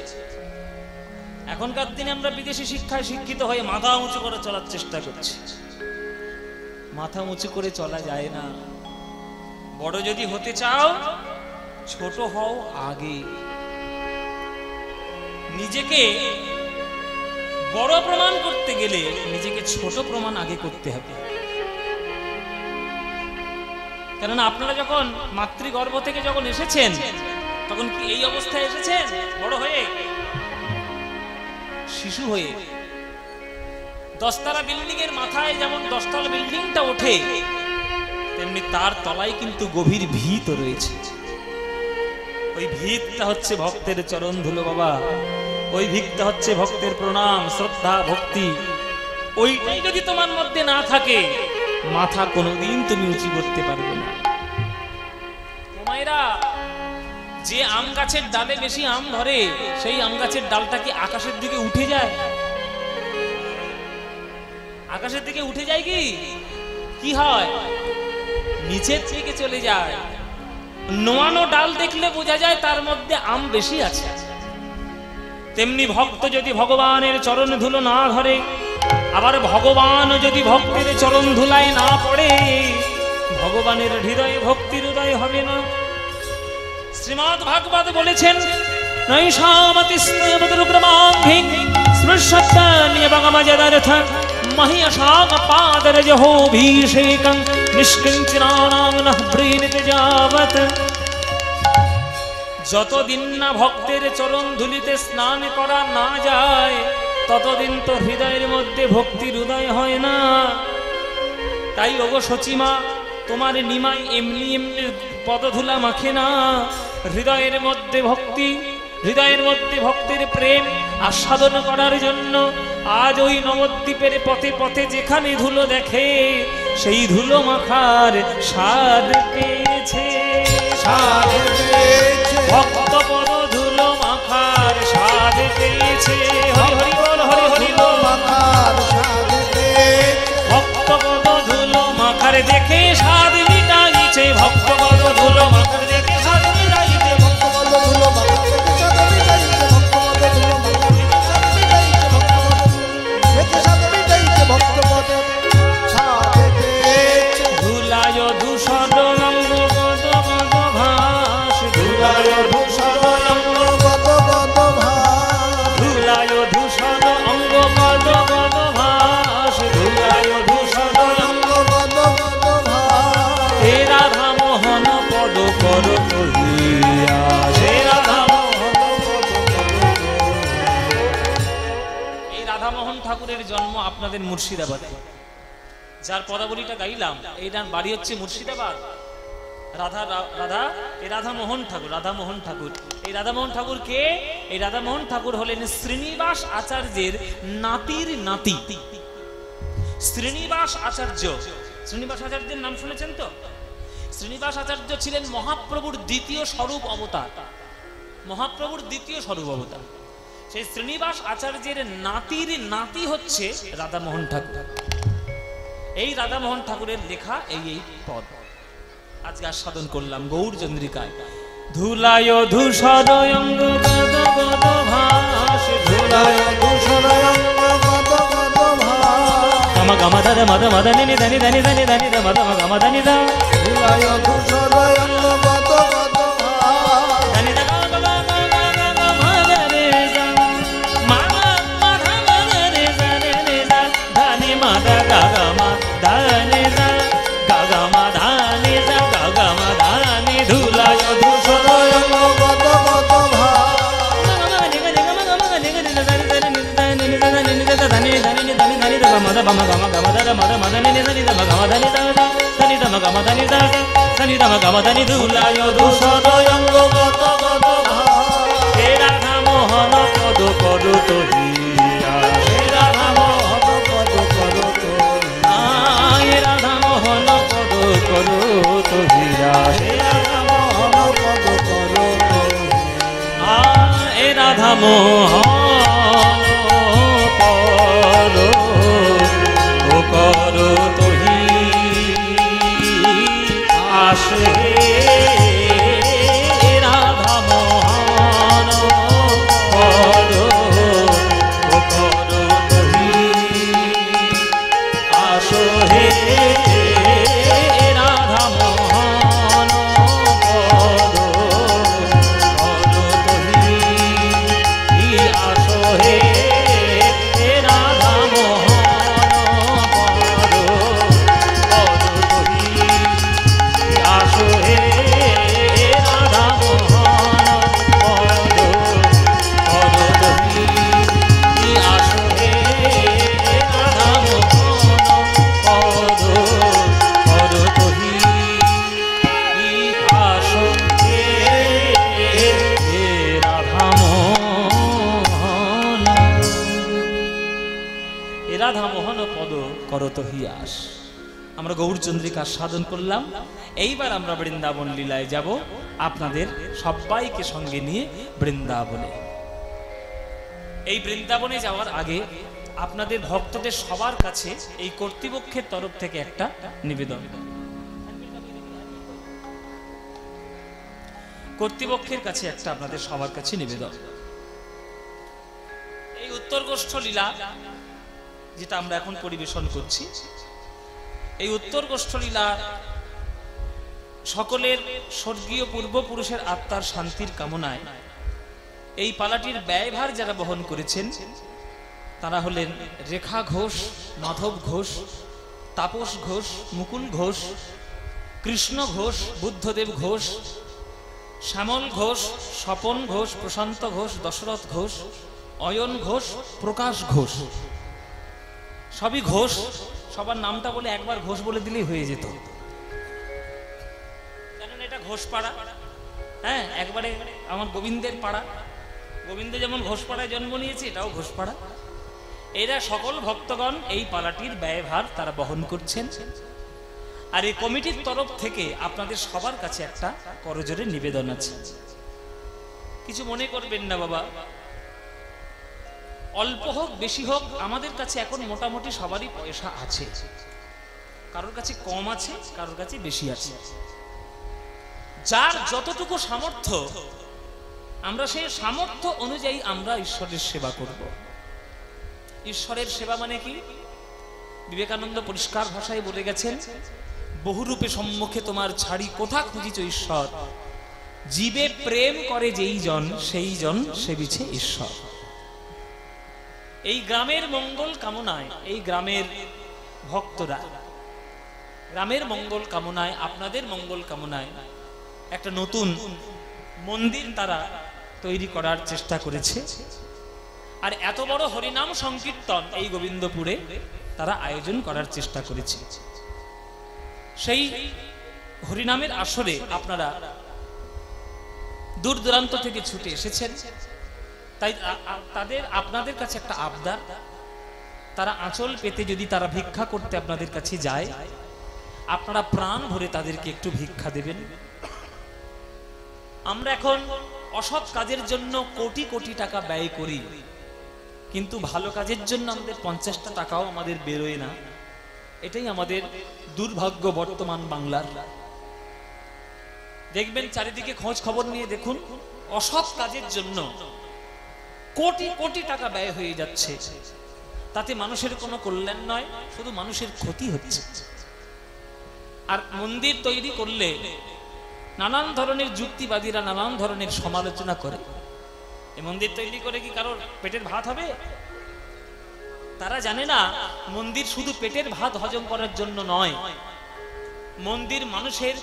এখনকার দিনে আমরা বিদেশি শিক্ষায় শিক্ষিত হয়ে মাথা উঁচু করে চলার চেষ্টা করছি। মাথা উঁচু করে চলা যায় না। বড় যদি হতে চাও, ছোট হও আগে। নিজেকে বড় প্রমাণ করতে গেলে নিজেকে ছোট প্রমাণ আগে করতে হবে। কেননা আপনারা যখন মাতৃগর্ভ থেকে যখন এসেছেন, তখন কি এই অবস্থায় এসেছেন? বড় হয়ে, শিশু হয়ে। 10 তলা বিল্ডিং এর মাথায় যেমন 10 তলা বিল্ডিংটা ওঠে, তেমনি তার তলায় কিন্তু গভীর ভিত রয়েছে। ওই ভিতটা হচ্ছে ভক্তের চরণ ধুলো বাবা। ওই ভিতটা হচ্ছে ভক্তের প্রণাম, শ্রদ্ধা, ভক্তি। ওইটাই যদি তোমার মধ্যে না থাকে, মাথা কোনোদিন তুমি উঁচু করতে পারবে না। তোমায়রা যে আম গাছের ডালে বেশি আম ধরে, সেই আম গাছের ডালটা কি আকাশের দিকে উঠে যায়? আকাশের দিকে উঠে যায় কি? কি হয়? নিচের দিকে চলে যায়। নোয়ানো ডাল দেখলে বোঝা যায় তার মধ্যে আম বেশি আছে। তেমনি ভক্ত যদি ভগবানের চরণ ধুলো না ধরে, আবার ভগবান যদি ভক্তের চরণ ধুলায় না পড়ে, ভগবানের হৃদয়ে ভক্তির উদয় হবে না। শ্রীমদ্ ভাগবত বলেছেন, নৈষামতিস্তেবদ্রুগ্রমাঙ্ঘি স্পৃশ্যত্যন্যবগমযদর্থ মহিয়শাকপাদরজহোऽভিষেকং নিষ্কিঞ্চনানাং নঃ প্রেরিতে যাবৎ। যতদিন না ভক্তের চরণ ধুলিতে স্নান করা না যায়, ততদিন তো হৃদয়ের মধ্যে ভক্তির উদয় হয় না। তাই ওগো সচিমা, তোমার নিমাই এমনি এমনি পদধুলা মাখে না। হৃদয়ের মধ্যে ভক্তি, হৃদয়ের মধ্যে ভক্তের প্রেম আস্বাদন করার জন্য আজ ওই নবদ্বীপের পথে পথে যেখানে ধুলো দেখে, সেই ধুলো মাখার স্বাদ পেয়েছে। ভক্ত পদ ধুলো মাখার স্বাদ পেয়েছে। হরি হরি বল, হরি হরি বল। ভক্ত পদ ধুলো মাখার দেখে স্বাদ মিটাইছে। ভক্ত পদ ধুলো মাখার দেখে স্বাদ মিটাইছে। ভক্ত পদ ধুলো মাখার দেখে স্বাদ মিটাইছে। ভক্ত পদ ধুলো মাখার দেখে স্বাদ মিটাইছে। ভক্ত পদ দেখে স্বাদ মিটাইছে। ভক্ত পদ স্বাদ পেয়েছে। ধুলায় ধূসর অঙ্গ গদ গদ ভাস। ধুলায় ধূসর অঙ্গ গদ গদ ভাস। ধুলায় ধূসর অঙ্গ গদ গদ ভাস। ধুলায় ধূসর অঙ্গ গদ গদ ভাস। হে রাধা মোহন পদ কর করিয়া। হে রাধা মোহন পদ কর। এই রাধামোহন ঠাকুরের জন্ম আপনাদের মুর্শিদাবাদে। যার পদাবলীটা গাইলাম, এইটার বাড়ি হচ্ছে মুর্শিদাবাদ। রাধামোহন ঠাকুর। রাধামোহন ঠাকুর, এই রাধামোহন ঠাকুর কে? এই রাধামোহন ঠাকুর হলেন শ্রীনিবাস আচার্যের নাতির নাতি। শ্রীনিবাস আচার্য, শ্রীনিবাস আচার্যের নাম শুনেছেন তো? শ্রীনিবাস আচার্য ছিলেন মহাপ্রভুর দ্বিতীয় স্বরূপ অবতার। মহাপ্রভুর দ্বিতীয় স্বরূপ অবতার। সেই শ্রীনিবাস আচার্যের নাতির নাতি হচ্ছে রাধামোহন ঠাকুর। এই রাধামোহন ঠাকুরের লেখা এই এই পদ আজকে আস্বাদন করলাম গৌর চন্দ্রিকায়। ধুলায় ধূসর অঙ্গ গদ গদ ভাস। ধুলায় ধূসর অঙ্গ গদ ma ga ma da da ma da ma da ni ni da ni da ni da ni da ni da ma da ma ga ma da ni da ধুলায় ধূসর অঙ্গ কত কত ভার da ni da ga ga ga ga ga ga ma da re sa ma ma ma da ma da re sa da ni ma da ga ga ma da ni sa ga ga ma da ni sa ga ga ma da ni dhulay ধূসর অঙ্গ কত কত ভার ধূসর অঙ্গ কত কত ভার রাধা মোহন পদ পদ তহিয়া রাধা মোহন পদ পদ রাধা মোহন পদ কর তহিয়া রাধা মোহন পদ পদ রাধা মোহন পদ কর তহি আসে রাধা মোহন পদ কর তহি আসো হে রাধা মোহন পদ কর তহি আসো হে রাধা মোহন পদ কর তহি আসো হে রাধা মোহন পদ কর তহি আসো হে রাধা মোহন পদ কর তহি আসো হে রাধা মোহন রাধা মোহন পদ করত হিয়াস। আমরা গৌরচন্দ্রিকা সাধন করলাম। এইবার আমরা বৃন্দাবন লীলায় যাব, আপনাদের সবাইকে সঙ্গে নিয়ে বৃন্দাবনে। এই বৃন্দাবনে যাওয়ার আগে আপনাদের ভক্তদের সবার কাছে এই কর্তৃপক্ষের তরফ থেকে একটা নিবেদন। কর্তৃপক্ষের কাছে একটা আপনাদের সবার কাছে নিবেদন। এই উত্তরগোষ্ঠ লীলা যেটা আমরা এখন পরিবেশন করছি, এই উত্তরগোষ্ঠ লীলা সকলের স্বর্গীয় পূর্বপুরুষের আত্মার শান্তির কামনায় এই পালাটির ব্যয়ভার যারা বহন করেছেন তারা হলেন রেখা ঘোষ, মাধব ঘোষ, তাপস ঘোষ, মুকুল ঘোষ, কৃষ্ণ ঘোষ, বুদ্ধদেব ঘোষ, শ্যামল ঘোষ, স্বপন ঘোষ, প্রশান্ত ঘোষ, দশরথ ঘোষ, অয়ন ঘোষ, প্রকাশ ঘোষ। সবই ঘোষ। সবার নামটা বলে একবার ঘোষ বলে দিলেই হয়ে যেত, জানেন এটা ঘোষ পাড়া। হ্যাঁ, একবারে আমার গোবিন্দের পাড়া। গোবিন্দ যেমন ঘোষ পাড়ায় জন্ম নিয়েছে, এটাও ঘোষ পাড়া। এরা সকল ভক্তগণ এই পালাটির ব্যয়ভার তারা বহন করছেন। আর এই কমিটির তরফ থেকে আপনাদের সবার কাছে একটা করজোরে নিবেদন আছে। কিছু মনে করবেন না বাবা, অল্প হোক বেশি হোক আমাদের কাছে এখন মোটামুটি সবারই পয়সা আছে। কারোর কাছে কম আছে, কারোর কাছে বেশি আছে। যার যতটুকু সামর্থ্য, আমরা সেই সামর্থ্য অনুযায়ী আমরা ঈশ্বরের সেবা করব। ঈশ্বরের সেবা মানে কি? বিবেকানন্দ পরিষ্কার ভাষায় বলে গেছেন, বহুরূপে সম্মুখে তোমার ছাড়ি কোথা খুঁজিছ ঈশ্বর, জীবে প্রেম করে যেই জন সেই জন সেবিছে ঈশ্বর। এই গ্রামের মঙ্গল কামনায়, এই গ্রামের ভক্তরা গ্রামের মঙ্গল কামনায়, আপনাদের মঙ্গল কামনায় একটা নতুন মন্দির তারা তৈরি করার চেষ্টা করেছে। আর এত বড় হরিনাম সংকীর্তন এই গোবিন্দপুরে তারা আয়োজন করার চেষ্টা করেছে। সেই হরিনামের আসরে আপনারা দূর দূরান্ত থেকে ছুটে এসেছেন। তাই আপনাদের কাছে একটা আবদার, তারা আঁচল পেতে যদি তারা ভিক্ষা করতে আপনাদের কাছে যায়, আপনারা প্রাণ ভরে তাদেরকে একটু ভিক্ষা দেবেন। আমরা এখন অসৎ কাজের জন্য কোটি কোটি টাকা ব্যয় করি, কিন্তু ভালো কাজের জন্য আমাদের 50টা টাকাও আমাদের বেরোয় না। এটাই আমাদের দুর্ভাগ্য বর্তমান বাংলার। দেখবেন চারিদিকে খোঁজ খবর নিয়ে দেখুন, অসৎ কাজের জন্য কোটি কোটি টাকা ব্যয় হয়ে যাচ্ছে। তাতে মানুষের কোনো কল্যাণ নয়, শুধু মানুষের ক্ষতি হচ্ছে। আর মন্দির তৈরি করলে নানান ধরনের যুক্তিবাদীরা নানান ধরনের সমালোচনা করে। এই মন্দির তৈরি করে কি কারোর পেটের ভাত হবে? তারা জানে না মন্দির শুধু পেটের ভাত হজম করার জন্য নয়, মন্দির মানুষের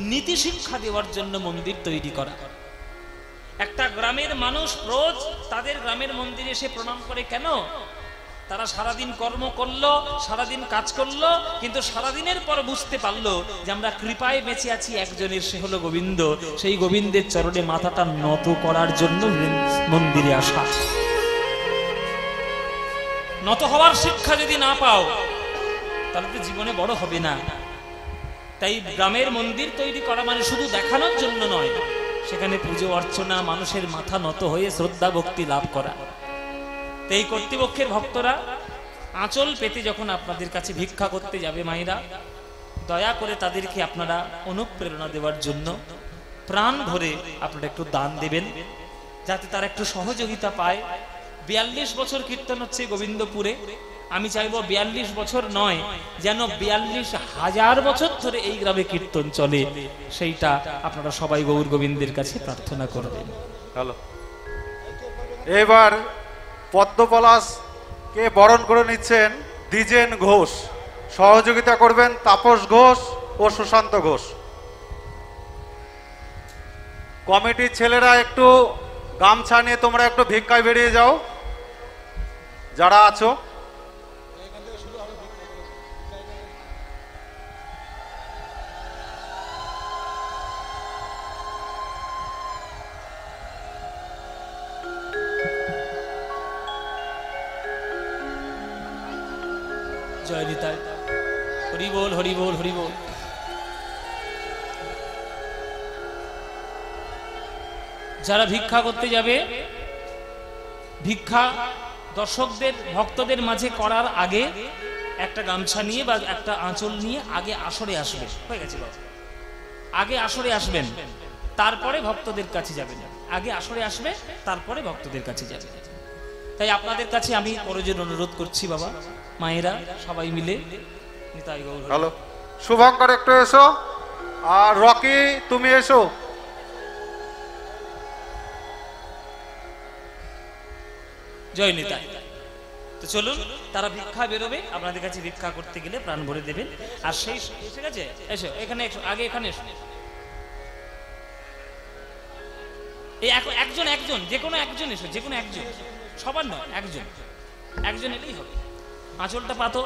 নীতি শিক্ষা দেওয়ার জন্য মন্দির তৈরি করা। একটা গ্রামের মানুষ রোজ তাদের গ্রামের মন্দিরে এসে প্রণাম করে কেন? তারা সারাদিন কর্ম করলো, সারাদিন কাজ করলো, কিন্তু সারাদিনের পর বুঝতে পারলো যে আমরা কৃপায় বেঁচে আছি একজনের, সে হলো গোবিন্দ। সেই গোবিন্দের চরণে মাথাটা নত করার জন্য মন্দিরে আসা। নত হওয়ার শিক্ষা যদি না পাও তাহলে তো জীবনে বড় হবে না। তাই গ্রামের মন্দির তৈরি করা মানে শুধু দেখানোর জন্য নয়, সেখানে পুজো অর্চনা, মানুষের মাথা নত হয়ে শ্রদ্ধা ভক্তি লাভ করা। এই কর্তৃপক্ষের ভক্তরা আঁচল পেতে যখন আপনাদের কাছে ভিক্ষা করতে যাবে মায়েরা, দয়া করে তাদেরকে আপনারা অনুপ্রেরণা দেওয়ার জন্য প্রাণ ভরে আপনারা একটু দান দেবেন, যাতে তারা একটু সহযোগিতা পায়। 42 বছর কীর্তন হচ্ছে গোবিন্দপুরে। আমি চাইবো 42 বছর নয়, যেন 42,000 বছর ধরে এই গ্রামে কীর্তন চলে। সেইটা আপনারা সবাই গৌর গোবিন্দের কাছে প্রার্থনা করবেন। হ্যালো, এবার পদ্মপলাশ কে বরণ করে নিচ্ছেন দ্বিজেন ঘোষ, সহযোগিতা করবেন তাপস ঘোষ ও সুশান্ত ঘোষ। কমিটির ছেলেরা একটু গামছা নিয়ে তোমরা একটু ভিক্ষায় বেরিয়ে যাও, যারা আছো। জয় নিতাই, হরি বল, হরি বল, হরি বল। যারা ভিক্ষা করতে যাবে, ভিক্ষা দর্শকদের ভক্তদের মাঝে করার আগে একটা গামছা নিয়ে বা একটা আঁচল নিয়ে আগে আসরে আসবে। হয়ে গেছে বাবা, আগে আসরে আসবেন, তারপরে ভক্তদের কাছে যাবেন। আগে আসরে আসবে, তারপরে ভক্তদের কাছে যাবে। তাই আপনাদের কাছে আমি করজোর অনুরোধ করছি বাবা, মায়েরা সবাই মিলে। নিতাই গৌর। হ্যালো, শুভঙ্কর একটু এসো, আর রকি তুমি এসো। জয় নিতাই। তো চলুন, তারা ভিক্ষা বেরোবে, আপনাদের কাছে ভিক্ষা করতে গেলে প্রাণ ভরে দেবেন। আর সেই, ঠিক আছে, এসো এখানে, আগে এখানে এসো। এই একজন একজন, যে কোনো একজন এসো, যে কোনো একজন, সবার নয়, একজন একজন এলেই হবে। আঁচলটা পাতো।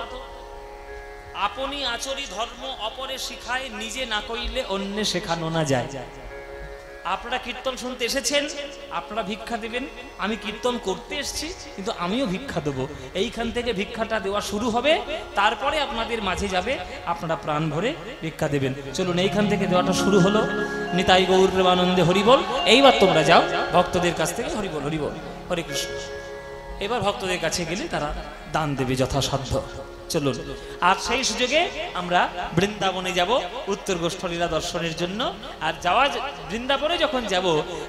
আপনি আচরি ধর্ম অপরে শিখায়, নিজে না কইলে অন্যে শেখানো না যায়। আপনারা কীর্তন শুনতে এসেছেন, আপনারা ভিক্ষা দেবেন। আমি কীর্তন করতে এসেছি, কিন্তু আমিও ভিক্ষা দেবো। এইখান থেকে ভিক্ষাটা দেওয়া শুরু হবে, তারপরে আপনাদের মাঝে যাবে, আপনারা প্রাণ ভরে ভিক্ষা দেবেন। চলুন, এইখান থেকে দেওয়াটা শুরু হলো। নিতাই গৌর প্রেমানন্দে হরিবল। এইবার তোমরা যাও ভক্তদের কাছ থেকে, হরিবল হরিবল, হরে কৃষ্ণ। এবার ভক্তদের কাছে গেলে তারা দান দেবে যথাসাধ্য। চলুন, আর সেই সুযোগে আমরা বৃন্দাবনে যাব উত্তর গোষ্ঠলীলা দর্শনের জন্য। আর বৃন্দাবনে যখন যাব,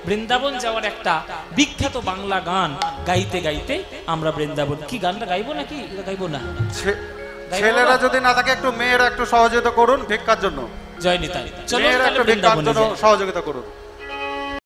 বৃন্দাবন যাওয়ার একটা বিখ্যাত বাংলা গান গাইতে গাইতে আমরা বৃন্দাবন, কি গানটা গাইবো নাকি গাইবো না? ছেলেরা যদি না থাকে, একটু মেয়েরা একটু সহযোগিতা করুন ভিক্ষার জন্য। জয় নিতাই। চলো মেয়েরা একটু ভিক্ষার জন্য সহযোগিতা করুন।